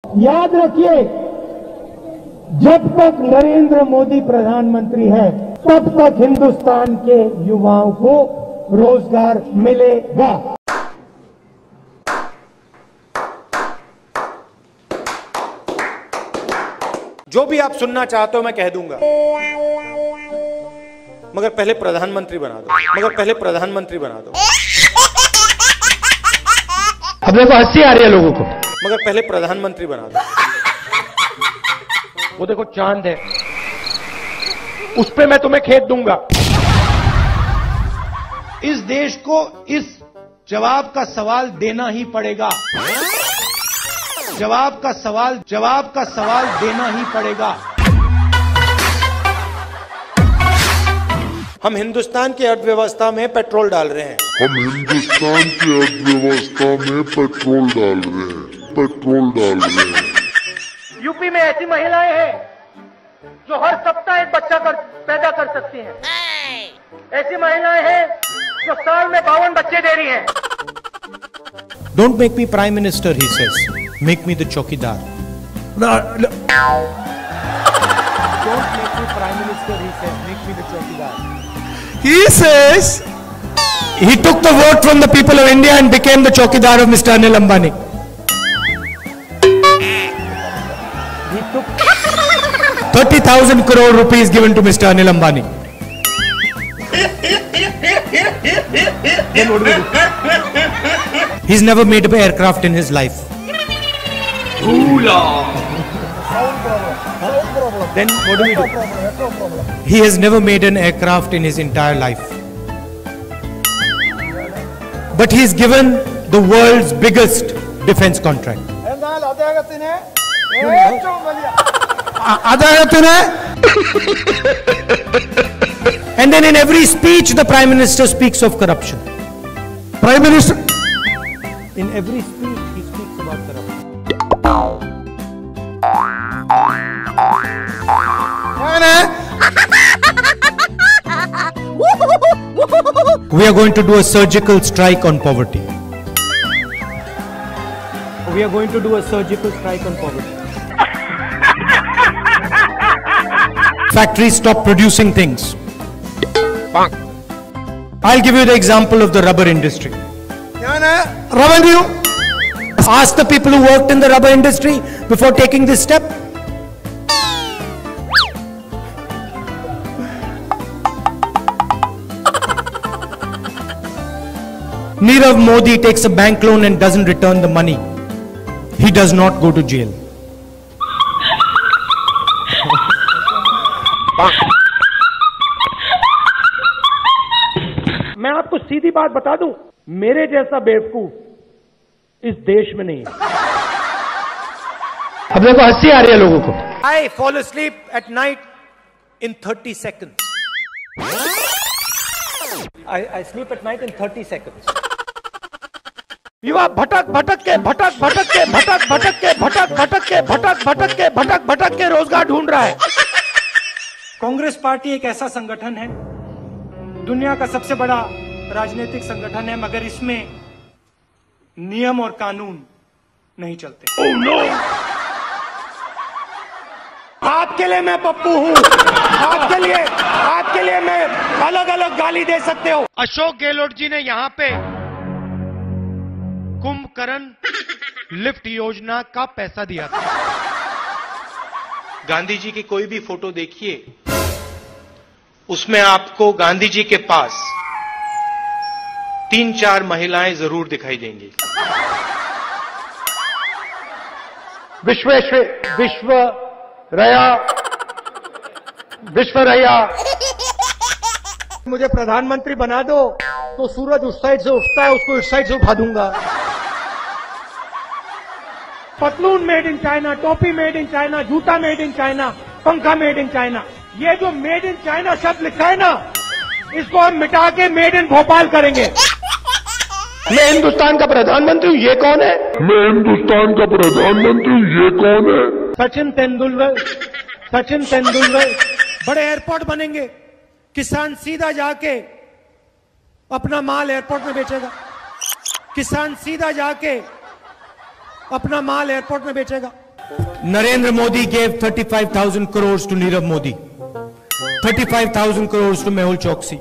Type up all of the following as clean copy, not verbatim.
याद रखिए, जब तक नरेंद्र मोदी प्रधानमंत्री है तब तक हिंदुस्तान के युवाओं को रोजगार मिलेगा। जो भी आप सुनना चाहते हो मैं कह दूंगा, मगर पहले प्रधानमंत्री बना दो, मगर पहले प्रधानमंत्री बना दो। अब देखो हंसी आ रही है लोगों को, मगर पहले प्रधानमंत्री बना दो। वो देखो चांद है, उस पे मैं तुम्हें खेत दूंगा। इस देश को इस जवाब का सवाल देना ही पड़ेगा, जवाब का सवाल देना ही पड़ेगा। हम हिंदुस्तान की अर्थव्यवस्था में पेट्रोल डाल रहे हैं, हम हिंदुस्तान की अर्थव्यवस्था में पेट्रोल डाल रहे हैं। यूपी में ऐसी महिलाएं हैं जो हर सप्ताह एक बच्चा पैदा कर सकती हैं। ऐसी महिलाएं हैं जो साल में 52 बच्चे दे रही हैं। Don't make me prime minister, he says. Make me the chokidar. Don't make me prime minister, he says. Make me the chokidar. He says he took the vote from the people of India and became the chokidar of Mr. Anil Ambani. He took 30,000 crore rupees given to Mr. Anil Ambani. He's never made an aircraft in his life. Then what do we do? He has never made an aircraft in his entire life. But he's given the world's biggest defense contract. And then in every speech the Prime Minister speaks of corruption. Prime Minister, in every speech he speaks about corruption. We are going to do a surgical strike on poverty. We are going to do a surgical strike on poverty. Factories stop producing things. I'll give you the example of the rubber industry. Revenue. Ask the people who worked in the rubber industry before taking this step. Nirav Modi takes a bank loan and doesn't return the money. He does not go to jail. मैं आपको सीधी बात बता दूं, मेरे जैसा बेवकूफ इस देश में नहीं है। अब देखो हंसी आ रही है लोगों को। I fall asleep at night in 30 seconds. I sleep at night in 30 seconds. युवा भटक के रोजगार ढूंढ रहा है। कांग्रेस पार्टी एक ऐसा संगठन है, दुनिया का सबसे बड़ा राजनीतिक संगठन है, मगर इसमें नियम और कानून नहीं चलते। Oh no! आपके लिए मैं पप्पू हूं, आपके लिए मैं अलग अलग गाली दे सकते हो। अशोक गहलोत जी ने यहां पे कुंभकर्ण लिफ्ट योजना का पैसा दिया था। गांधी जी की कोई भी फोटो देखिए, उसमें आपको गांधी जी के पास 3-4 महिलाएं जरूर दिखाई देंगी। विश्वरया मुझे प्रधानमंत्री बना दो तो सूरज उस साइड से उठता है, उसको इस साइड से उठा दूंगा। पतलून मेड इन चाइना, टोपी मेड इन चाइना, जूता मेड इन चाइना, पंखा मेड इन चाइना। ये जो मेड इन चाइना शब्द लिखा है ना, इसको हम मिटा के मेड इन भोपाल करेंगे। मैं हिंदुस्तान का प्रधानमंत्री हूं, ये कौन है? मैं हिंदुस्तान का प्रधानमंत्री हूं, ये कौन है? सचिन तेंदुलकर। बड़े एयरपोर्ट बनेंगे, किसान सीधा जाके अपना माल एयरपोर्ट में बेचेगा। किसान सीधा जाके अपना माल एयरपोर्ट में बेचेगा। Narendra Modi gave 35,000 crores to Nirav Modi, 35,000 crores to Mehul Choksi,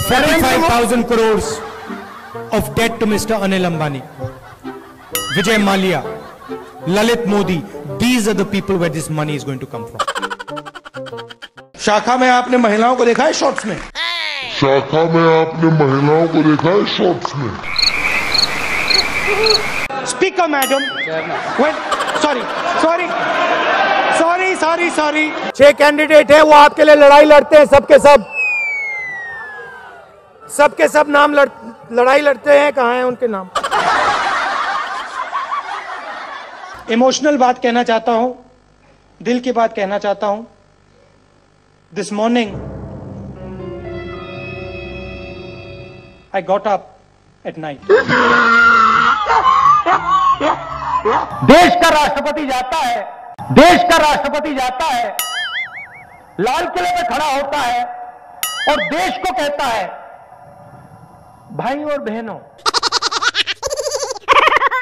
45,000 crores of debt to Mr. Anil Ambani, Vijay Mallya, Lalit Modi. These are the people where this money is going to come from. शाखा में आपने महिलाओं को देखा है shorts में? शाखा में आपने महिलाओं को देखा है शॉर्ट्स में? Speaker, madam. Sorry. 6 कैंडिडेट है, वो आपके लिए लड़ाई लड़ते हैं, सबके सब नाम लड़ाई लड़ते हैं। कहां हैं उनके नाम? इमोशनल बात कहना चाहता हूं, दिल की बात कहना चाहता हूं। This morning, I got up at night. देश का राष्ट्रपति जाता है, लाल किले में खड़ा होता है और देश को कहता है, भाई और बहनों।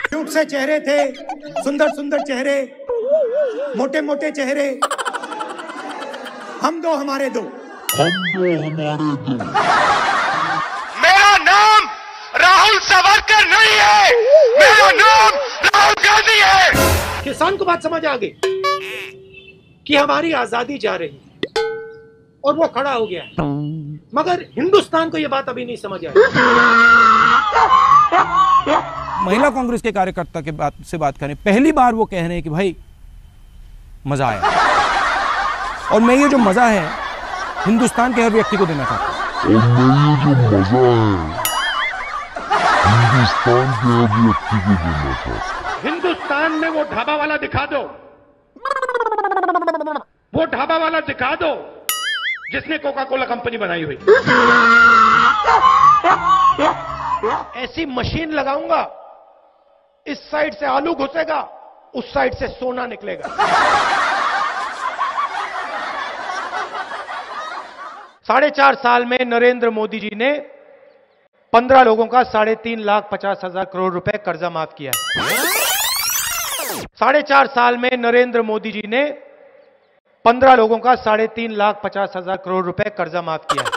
क्यूट से चेहरे थे, सुंदर चेहरे, मोटे चेहरे, हम दो हमारे दो। मेरा नाम राहुल सावरकर नहीं है, मेरा नाम राहुल गांधी है। किसान को बात समझ आ गई कि हमारी आजादी जा रही और वो खड़ा हो गया, मगर हिंदुस्तान को ये बात अभी नहीं समझ आई। महिला कांग्रेस के कार्यकर्ता के से बात करें, पहली बार वो कह रहे हैं कि भाई मजा आया, और मैं ये जो मजा है हिंदुस्तान के हर व्यक्ति को देना चाहता हूं। हिंदुस्तान में वो ढाबा वाला दिखा दो, जिसने कोका कोला कंपनी बनाई हुई। ऐसी मशीन लगाऊंगा, इस साइड से आलू घुसेगा, उस साइड से सोना निकलेगा। 4.5 साल में नरेंद्र मोदी जी ने 15 लोगों का 3,50,000 करोड़ रुपए कर्जा माफ किया है। 4.5 साल में नरेंद्र मोदी जी ने 15 लोगों का 3,50,000 करोड़ रुपए कर्जा माफ किया है।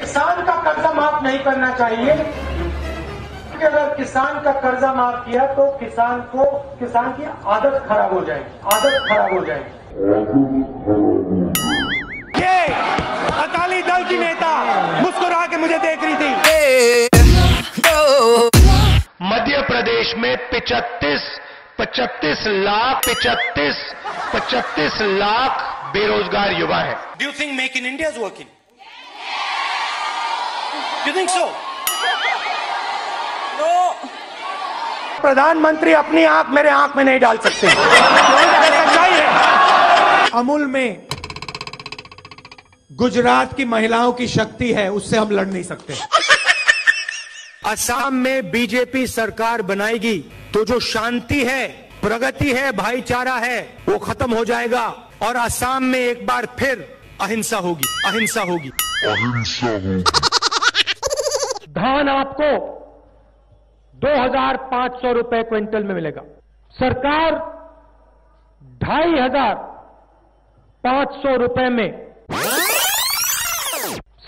किसान का कर्जा माफ नहीं करना चाहिए, क्योंकि अगर किसान का कर्जा माफ किया तो किसान की आदत खराब हो जाएगी। ये अकाली दल की नेता मुस्कुरा के मुझे देख रही थी। मध्य प्रदेश में 35 लाख बेरोजगार युवा है। Do you think Make in India is working? You think so? No. प्रधानमंत्री अपनी आंख मेरे आंख में नहीं डाल सकते। सच्चाई है। अमूल में गुजरात की महिलाओं की शक्ति है, उससे हम लड़ नहीं सकते। असम में बीजेपी सरकार बनाएगी तो जो शांति है, प्रगति है, भाईचारा है, वो खत्म हो जाएगा और असम में एक बार फिर अहिंसा होगी। धान आपको 2,500 रुपए क्विंटल में मिलेगा। सरकार 2,500 रुपए में,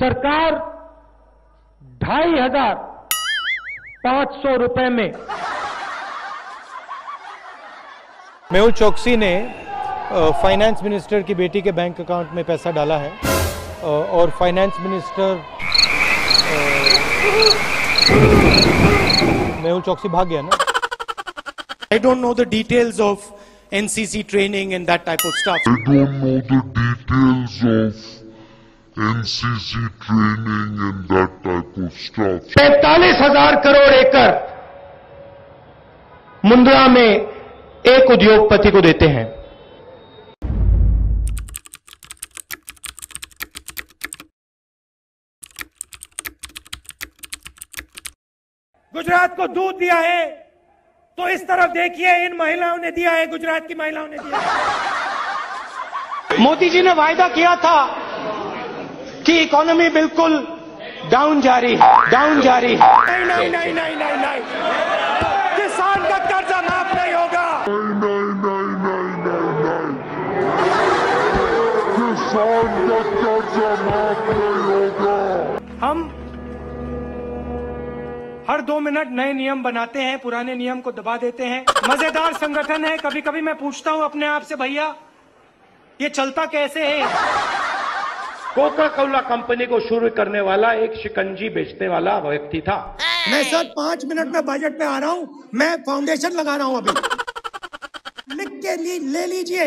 सरकार 2,500 रुपए में। मेहुल चोकसी ने फाइनेंस मिनिस्टर की बेटी के बैंक अकाउंट में पैसा डाला है और फाइनेंस मिनिस्टर मेहुल चोकसी भाग गया ना। I don't know the details of NCC training and that type of stuff. 45,000 crore एकड़ मुंद्रा में एक उद्योगपति को देते हैं। गुजरात को दूध दिया है तो इस तरफ देखिए, इन महिलाओं ने दिया है, गुजरात की महिलाओं ने दिया है। मोदी जी ने वायदा किया था कि इकोनॉमी बिल्कुल डाउन जा रही है। नहीं, किसान का कर्जा माफ नहीं होगा। किसान का कर्जा माफ नहीं होगा। हम हर 2 मिनट नए नियम बनाते हैं, पुराने नियम को दबा देते हैं। मजेदार संगठन है। कभी कभी मैं पूछता हूं अपने आप से, भैया ये चलता कैसे है? कोका कोला कंपनी को शुरू करने वाला एक शिकंजी बेचने वाला व्यक्ति था। मैं सर 5 मिनट में बजट पे आ रहा हूं, मैं फाउंडेशन लगा रहा हूं अभी। लिख के ले लीजिए,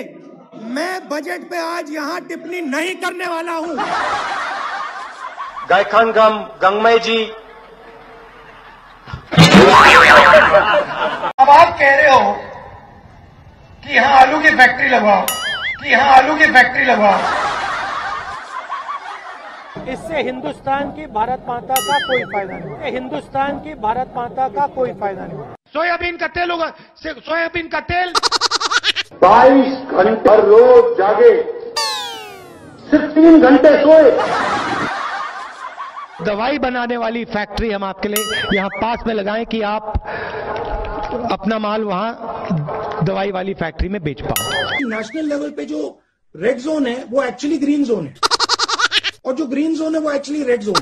मैं बजट पे आज यहां टिप्पणी नहीं करने वाला हूं। गायखान गंगमय जी, अब आप कह रहे हो कि यहां आलू की फैक्ट्री लगवाओ, इससे हिंदुस्तान की भारत माता का कोई फायदा नहीं। हिंदुस्तान की भारत माता का कोई फायदा नहीं। सोयाबीन का तेल होगा, सोयाबीन का तेल 22 घंटे रोज जागे, सिर्फ 3 घंटे सोए। दवाई बनाने वाली फैक्ट्री हम आपके लिए यहाँ पास में लगाएं कि आप अपना माल वहां दवाई वाली फैक्ट्री में बेच पाओ। नेशनल लेवल पे जो रेड जोन है वो एक्चुअली ग्रीन जोन है, और जो ग्रीन जोन है वो एक्चुअली रेड जोन है।